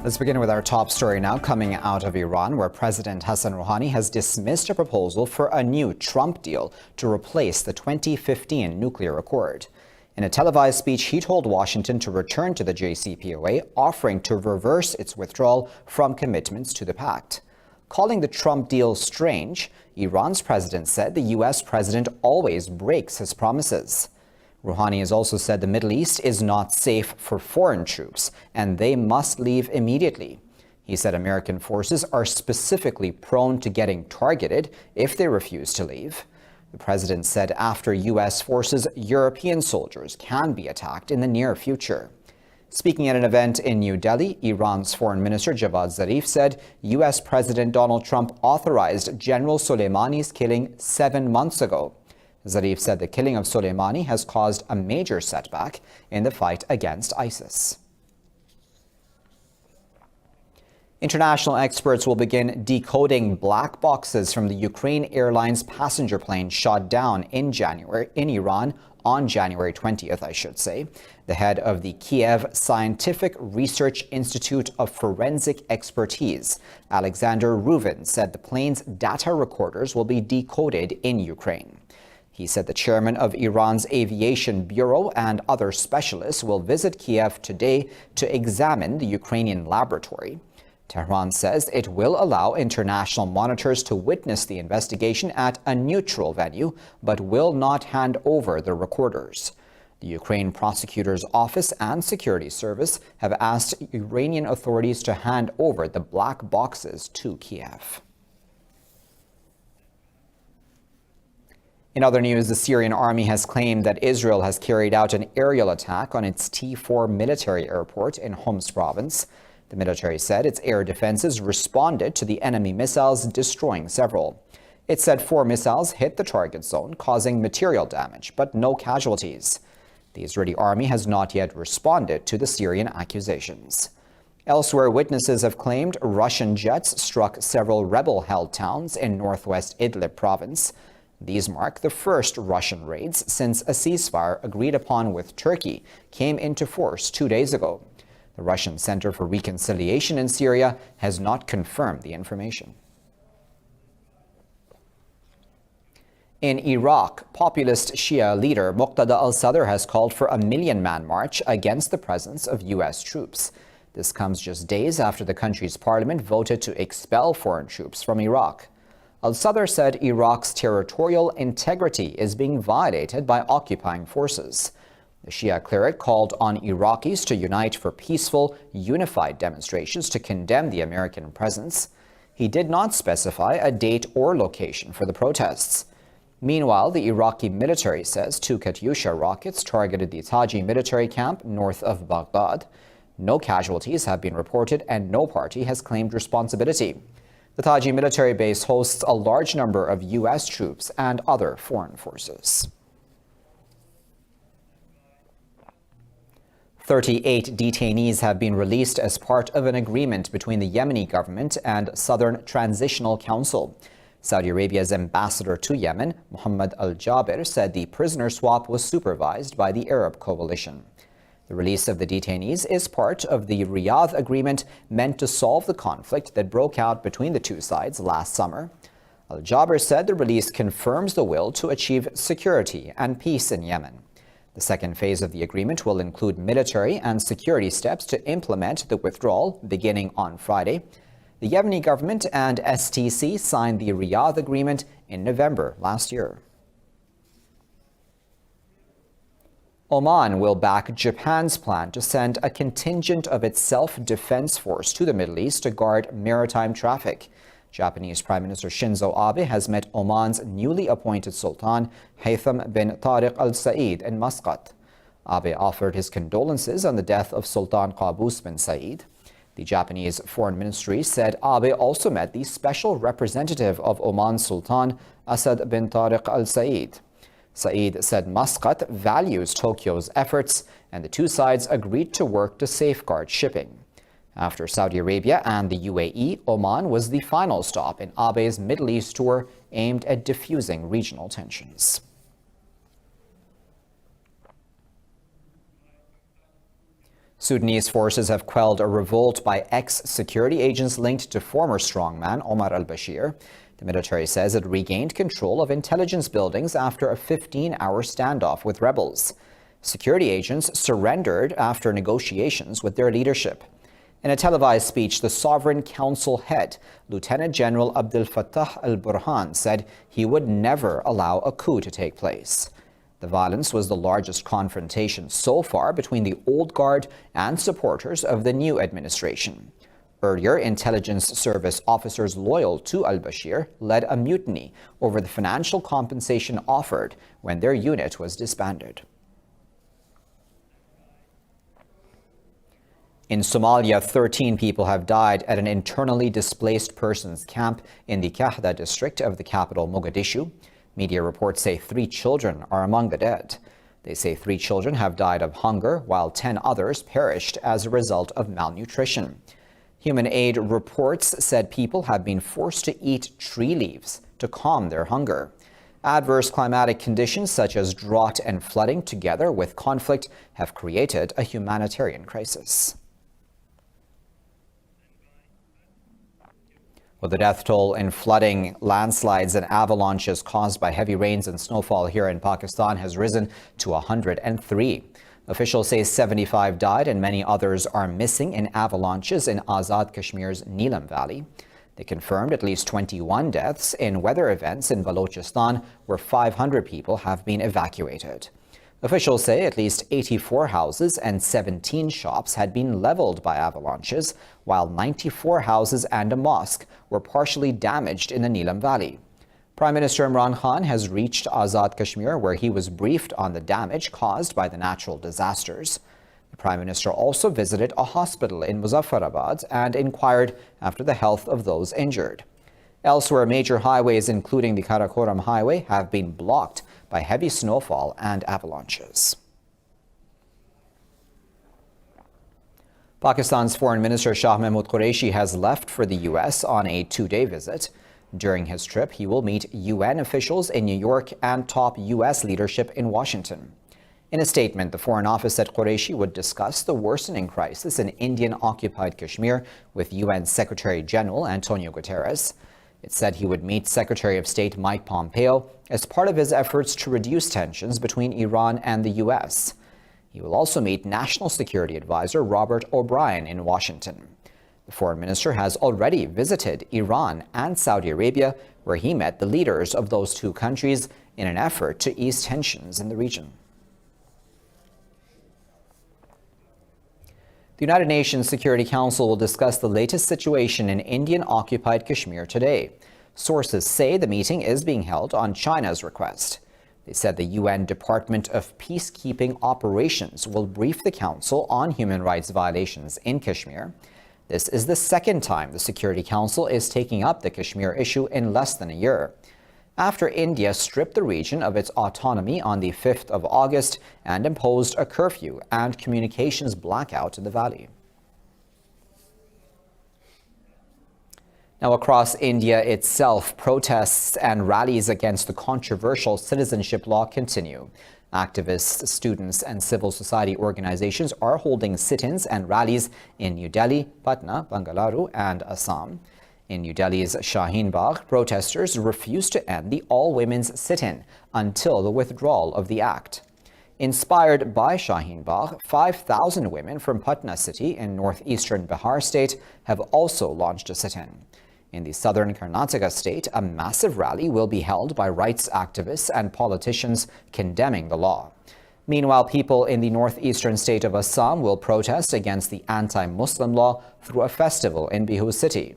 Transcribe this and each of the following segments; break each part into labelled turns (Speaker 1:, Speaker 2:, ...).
Speaker 1: Let's begin with our top story now, coming out of Iran, where President Hassan Rouhani has dismissed a proposal for a new Trump deal to replace the 2015 nuclear accord. In a televised speech, he told Washington to return to the JCPOA, offering to reverse its withdrawal from commitments to the pact. Calling the Trump deal strange, Iran's president said the U.S. president always breaks his promises. Rouhani has also said the Middle East is not safe for foreign troops and they must leave immediately. He said American forces are specifically prone to getting targeted if they refuse to leave. The president said after U.S. forces, European soldiers can be attacked in the near future. Speaking at an event in New Delhi, Iran's Foreign Minister Javad Zarif said U.S. President Donald Trump authorized General Soleimani's killing 7 months ago. Zarif said the killing of Soleimani has caused a major setback in the fight against ISIS. International experts will begin decoding black boxes from the Ukraine Airlines passenger plane shot down in Iran on January 20th, I should say. The head of the Kiev Scientific Research Institute of Forensic Expertise, Alexander Ruvin, said the plane's data recorders will be decoded in Ukraine. He said the chairman of Iran's Aviation Bureau and other specialists will visit Kiev today to examine the Ukrainian laboratory. Tehran says it will allow international monitors to witness the investigation at a neutral venue, but will not hand over the recorders. The Ukraine Prosecutor's Office and Security Service have asked Iranian authorities to hand over the black boxes to Kiev. In other news, the Syrian army has claimed that Israel has carried out an aerial attack on its T4 military airport in Homs province. The military said its air defenses responded to the enemy missiles, destroying several. It said 4 missiles hit the target zone, causing material damage, but no casualties. The Israeli army has not yet responded to the Syrian accusations. Elsewhere, witnesses have claimed Russian jets struck several rebel-held towns in northwest Idlib province. These mark the first Russian raids since a ceasefire agreed upon with Turkey came into force 2 days ago. The Russian Center for Reconciliation in Syria has not confirmed the information. In Iraq, populist Shia leader Moqtada alSadr has called for a million-man march against the presence of U.S. troops. This comes just days after the country's parliament voted to expel foreign troops from Iraq. alSadr said Iraq's territorial integrity is being violated by occupying forces. The Shia cleric called on Iraqis to unite for peaceful, unified demonstrations to condemn the American presence. He did not specify a date or location for the protests. Meanwhile, the Iraqi military says 2 Katyusha rockets targeted the Taji military camp north of Baghdad. No casualties have been reported and no party has claimed responsibility. The Taji military base hosts a large number of U.S. troops and other foreign forces. 38 detainees have been released as part of an agreement between the Yemeni government and Southern Transitional Council. Saudi Arabia's ambassador to Yemen, Mohammed Al-Jaber, said the prisoner swap was supervised by the Arab coalition. The release of the detainees is part of the Riyadh agreement meant to solve the conflict that broke out between the two sides last summer. Al-Jaber said the release confirms the will to achieve security and peace in Yemen. The second phase of the agreement will include military and security steps to implement the withdrawal beginning on Friday. The Yemeni government and STC signed the Riyadh agreement in November last year. Oman will back Japan's plan to send a contingent of its self-defense force to the Middle East to guard maritime traffic. Japanese Prime Minister Shinzo Abe has met Oman's newly appointed Sultan, Haytham bin Tariq al-Said, in Muscat. Abe offered his condolences on the death of Sultan Qaboos bin Said. The Japanese Foreign Ministry said Abe also met the special representative of Oman's Sultan, Asad bin Tariq al-Said. Said said Muscat values Tokyo's efforts, and the two sides agreed to work to safeguard shipping. After Saudi Arabia and the UAE, Oman was the final stop in Abe's Middle East tour aimed at diffusing regional tensions. Sudanese forces have quelled a revolt by ex-security agents linked to former strongman Omar al-Bashir. The military says it regained control of intelligence buildings after a 15-hour standoff with rebels. Security agents surrendered after negotiations with their leadership. In a televised speech, the Sovereign Council head, Lieutenant General Abdel Fattah al-Burhan, said he would never allow a coup to take place. The violence was the largest confrontation so far between the old guard and supporters of the new administration. Earlier, intelligence service officers loyal to al-Bashir led a mutiny over the financial compensation offered when their unit was disbanded. In Somalia, 13 people have died at an internally displaced persons camp in the Kahda district of the capital, Mogadishu. Media reports say 3 children are among the dead. They say 3 children have died of hunger, while 10 others perished as a result of malnutrition. Human aid reports said people have been forced to eat tree leaves to calm their hunger. Adverse climatic conditions such as drought and flooding, together with conflict, have created a humanitarian crisis. Well, the death toll in flooding, landslides, and avalanches caused by heavy rains and snowfall here in Pakistan has risen to 103. Officials say 75 died and many others are missing in avalanches in Azad Kashmir's Neelam Valley. They confirmed at least 21 deaths in weather events in Balochistan, where 500 people have been evacuated. Officials say at least 84 houses and 17 shops had been leveled by avalanches, while 94 houses and a mosque were partially damaged in the Neelam Valley. Prime Minister Imran Khan has reached Azad Kashmir, where he was briefed on the damage caused by the natural disasters. The Prime Minister also visited a hospital in Muzaffarabad and inquired after the health of those injured. Elsewhere, major highways, including the Karakoram Highway, have been blocked by heavy snowfall and avalanches. Pakistan's Foreign Minister Shah Mahmood Qureshi has left for the U.S. on a 2-day visit. During his trip, he will meet UN officials in New York and top U.S. leadership in Washington. In a statement, the Foreign Office said Qureshi would discuss the worsening crisis in Indian-occupied Kashmir with UN Secretary General Antonio Guterres. It said he would meet Secretary of State Mike Pompeo as part of his efforts to reduce tensions between Iran and the U.S. He will also meet National Security Advisor Robert O'Brien in Washington. The foreign minister has already visited Iran and Saudi Arabia, where he met the leaders of those 2 countries in an effort to ease tensions in the region. The United Nations Security Council will discuss the latest situation in Indian-occupied Kashmir today. Sources say the meeting is being held on China's request. They said the UN Department of Peacekeeping Operations will brief the Council on human rights violations in Kashmir. This is the 2nd time the Security Council is taking up the Kashmir issue in less than a year, after India stripped the region of its autonomy on the 5th of August and imposed a curfew and communications blackout in the valley. Now, across India itself, protests and rallies against the controversial citizenship law continue. Activists, students, and civil society organizations are holding sit-ins and rallies in New Delhi, Patna, Bengaluru, and Assam. In New Delhi's Shaheen Bagh, protesters refused to end the all-women's sit-in until the withdrawal of the act. Inspired by Shaheen Bagh, 5,000 women from Patna city in northeastern Bihar state have also launched a sit-in. In the southern Karnataka state, a massive rally will be held by rights activists and politicians condemning the law. Meanwhile, people in the northeastern state of Assam will protest against the anti-Muslim law through a festival in Bihu city.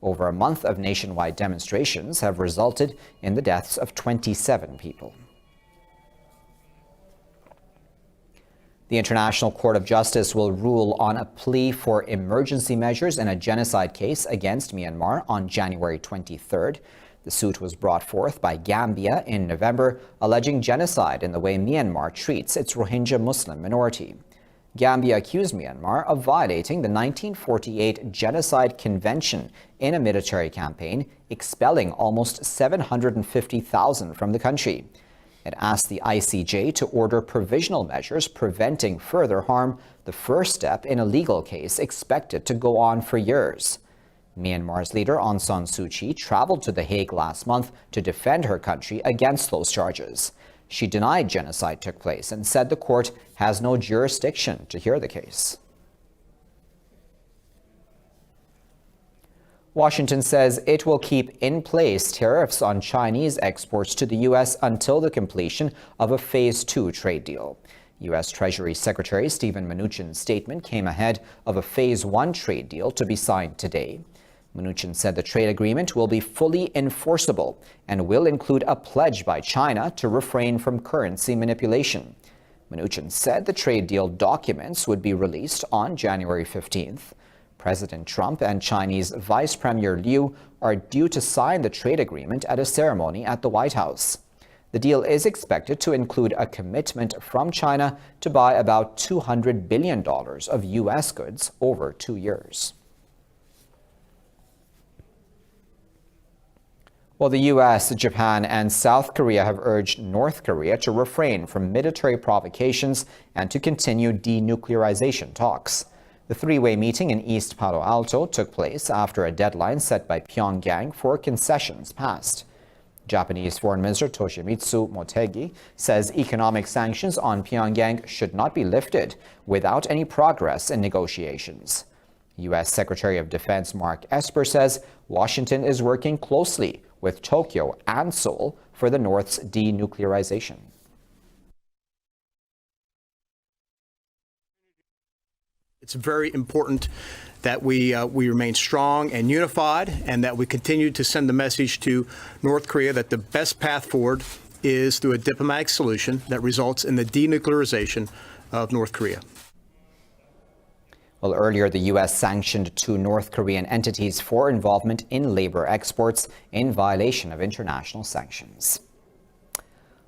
Speaker 1: Over a month of nationwide demonstrations have resulted in the deaths of 27 people. The International Court of Justice will rule on a plea for emergency measures in a genocide case against Myanmar on January 23rd. The suit was brought forth by Gambia in November, alleging genocide in the way Myanmar treats its Rohingya Muslim minority. Gambia accused Myanmar of violating the 1948 Genocide Convention in a military campaign, expelling almost 750,000 from the country. It asked the ICJ to order provisional measures preventing further harm, the first step in a legal case expected to go on for years. Myanmar's leader Aung San Suu Kyi traveled to The Hague last month to defend her country against those charges. She denied genocide took place and said the court has no jurisdiction to hear the case. Washington says it will keep in place tariffs on Chinese exports to the U.S. until the completion of a Phase 2 trade deal. U.S. Treasury Secretary Steven Mnuchin's statement came ahead of a Phase 1 trade deal to be signed today. Mnuchin said the trade agreement will be fully enforceable and will include a pledge by China to refrain from currency manipulation. Mnuchin said the trade deal documents would be released on January 15th. President Trump and Chinese Vice Premier Liu are due to sign the trade agreement at a ceremony at the White House. The deal is expected to include a commitment from China to buy about $200 billion of U.S. goods over 2 years. Well, the U.S., Japan, and South Korea have urged North Korea to refrain from military provocations and to continue denuclearization talks. The three-way meeting in East Palo Alto took place after a deadline set by Pyongyang for concessions passed. Japanese Foreign Minister Toshimitsu Motegi says economic sanctions on Pyongyang should not be lifted without any progress in negotiations. U.S. Secretary of Defense Mark Esper says Washington is working closely with Tokyo and Seoul for the North's denuclearization.
Speaker 2: It's very important that we remain strong and unified, and that we continue to send the message to North Korea that the best path forward is through a diplomatic solution that results in the denuclearization of North Korea.
Speaker 1: Well, earlier, the U.S. sanctioned 2 North Korean entities for involvement in labor exports in violation of international sanctions.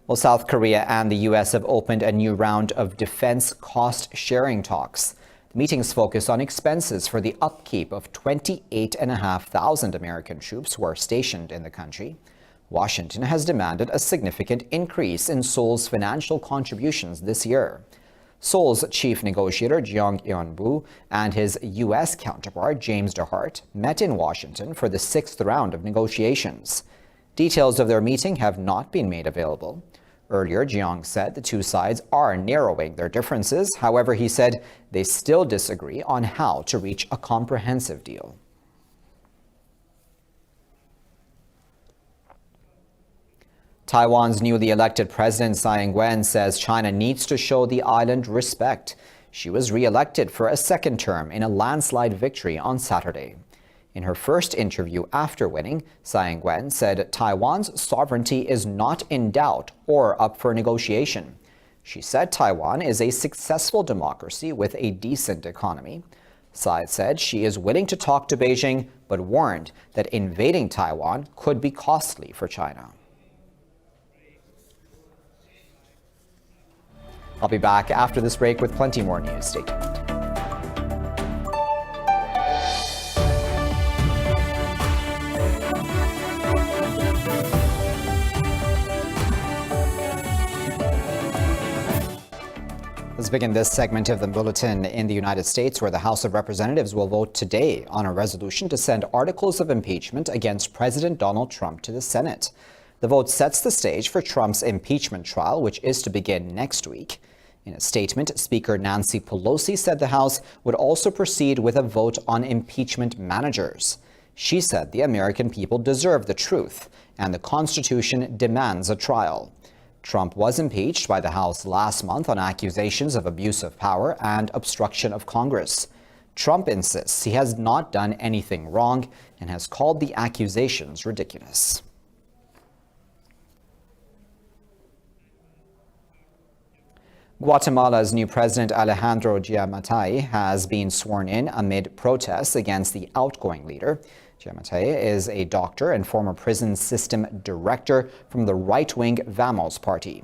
Speaker 1: Well, South Korea and the U.S. have opened a new round of defense cost-sharing talks. The meetings focus on expenses for the upkeep of 28,500 American troops who are stationed in the country. Washington has demanded a significant increase in Seoul's financial contributions this year. Seoul's chief negotiator Jeong Eun-bu and his U.S. counterpart James DeHart met in Washington for the 6th round of negotiations. Details of their meeting have not been made available. Earlier, Jeong said the two sides are narrowing their differences. However, he said they still disagree on how to reach a comprehensive deal. Taiwan's newly elected president Tsai Ing-wen says China needs to show the island respect. She was re-elected for a second term in a landslide victory on Saturday. In her first interview after winning, Tsai Ing-wen said Taiwan's sovereignty is not in doubt or up for negotiation. She said Taiwan is a successful democracy with a decent economy. Tsai said she is willing to talk to Beijing, but warned that invading Taiwan could be costly for China. I'll be back after this break with plenty more news. Stay tuned. Let's begin this segment of the Bulletin in the United States, where the House of Representatives will vote today on a resolution to send articles of impeachment against President Donald Trump to the Senate. The vote sets the stage for Trump's impeachment trial, which is to begin next week. In a statement, Speaker Nancy Pelosi said the House would also proceed with a vote on impeachment managers. She said the American people deserve the truth, and the Constitution demands a trial. Trump was impeached by the House last month on accusations of abuse of power and obstruction of Congress. Trump insists he has not done anything wrong and has called the accusations ridiculous. Guatemala's new president, Alejandro Giammattei, has been sworn in amid protests against the outgoing leader. Giammattei is a doctor and former prison system director from the right-wing Vamos party.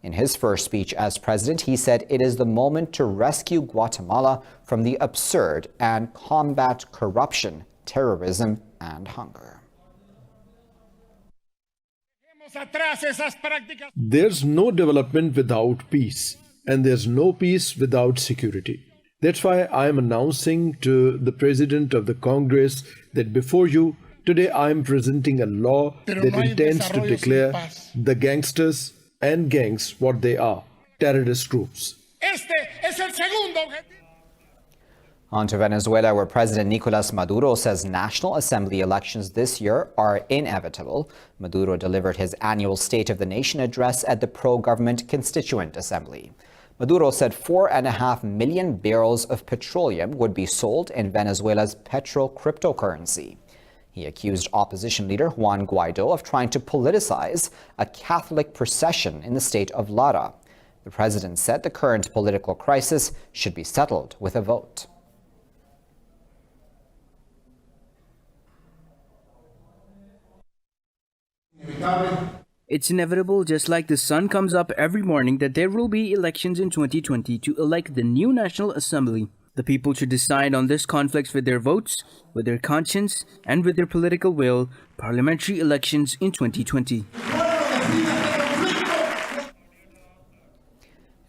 Speaker 1: In his first speech as president, he said it is the moment to rescue Guatemala from the absurd and combat corruption, terrorism, and hunger.
Speaker 3: There's no development without peace, and there's no peace without security. That's why I am announcing to the President of the Congress that before you, today I am presenting a law that intends to declare the gangsters and gangs what they are, terrorist groups.
Speaker 1: On to Venezuela, where President Nicolas Maduro says National Assembly elections this year are inevitable. Maduro delivered his annual State of the Nation address at the pro-government Constituent Assembly. Maduro said 4.5 million barrels of petroleum would be sold in Venezuela's petro-cryptocurrency. He accused opposition leader Juan Guaido of trying to politicize a Catholic procession in the state of Lara. The president said the current political crisis should be settled with a vote.
Speaker 4: It's inevitable, just like the sun comes up every morning, that there will be elections in 2020 to elect the new National Assembly. The people should decide on this conflict with their votes, with their conscience, and with their political will. Parliamentary elections in 2020.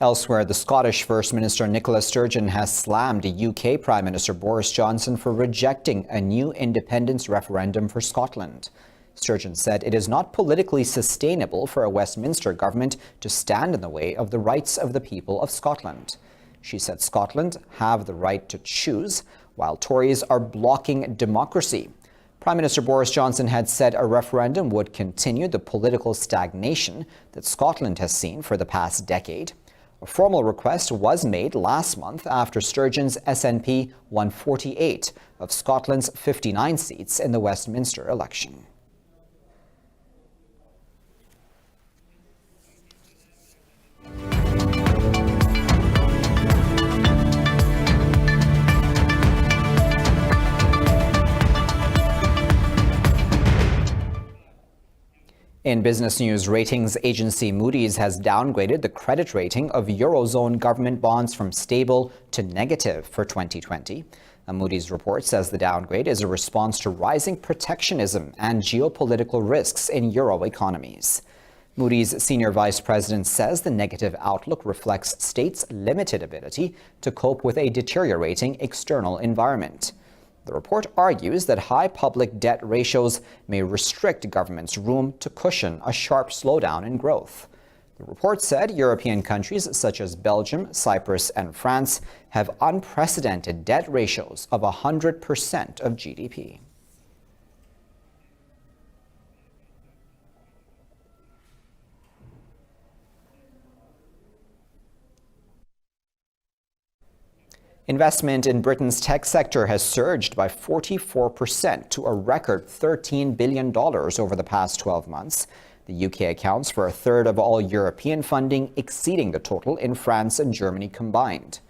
Speaker 1: Elsewhere, the Scottish First Minister Nicola Sturgeon has slammed UK Prime Minister Boris Johnson for rejecting a new independence referendum for Scotland. Sturgeon said it is not politically sustainable for a Westminster government to stand in the way of the rights of the people of Scotland. She said Scotland have the right to choose, while Tories are blocking democracy. Prime Minister Boris Johnson had said a referendum would continue the political stagnation that Scotland has seen for the past decade. A formal request was made last month after Sturgeon's SNP won 48 of Scotland's 59 seats in the Westminster election. In business news, ratings agency Moodys has downgraded the credit rating of Eurozone government bonds from stable to negative for 2020. A Moodys report says the downgrade is a response to rising protectionism and geopolitical risks in Euro economies. Moodys senior vice president says the negative outlook reflects states' limited ability to cope with a deteriorating external environment. The report argues that high public debt ratios may restrict governments' room to cushion a sharp slowdown in growth. The report said European countries such as Belgium, Cyprus, and France have unprecedented debt ratios of 100% of GDP. Investment in Britain's tech sector has surged by 44% to a record $13 billion over the past 12 months. The UK accounts for a third of all European funding, exceeding the total in France and Germany combined.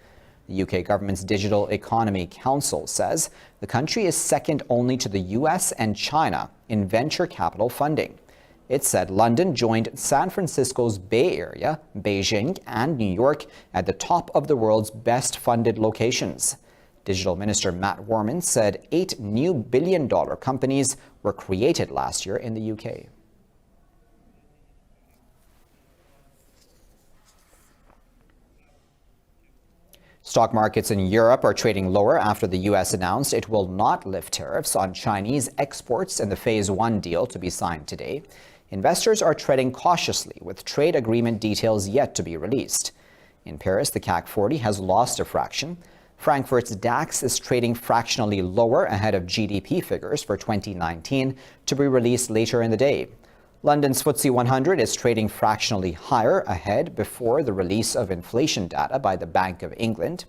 Speaker 1: The UK government's Digital Economy Council says the country is second only to the US and China in venture capital funding. It said London joined San Francisco's Bay Area, Beijing, and New York at the top of the world's best-funded locations. Digital Minister Matt Warman said 8 new billion-dollar companies were created last year in the UK. Stock markets in Europe are trading lower after the U.S. announced it will not lift tariffs on Chinese exports in the Phase 1 deal to be signed today. Investors are treading cautiously, with trade agreement details yet to be released. In Paris, the CAC 40 has lost a fraction. Frankfurt's DAX is trading fractionally lower ahead of GDP figures for 2019 to be released later in the day. London's FTSE 100 is trading fractionally higher ahead before the release of inflation data by the Bank of England.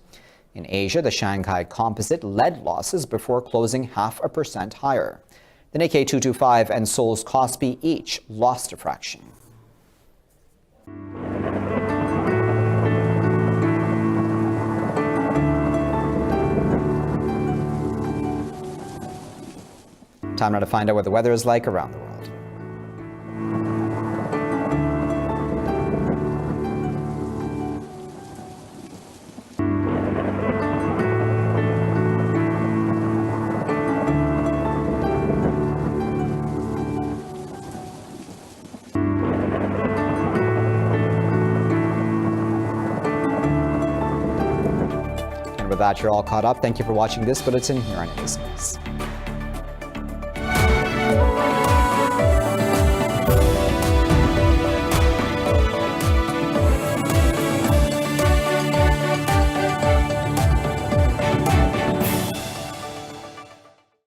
Speaker 1: In Asia, the Shanghai Composite led losses before closing 0.5% higher. The Nikkei 225 and Seoul's Kospi each lost a fraction. Time now to find out what the weather is like around the world. that, you're all caught up. Thank you for watching this bulletin here on Indus News.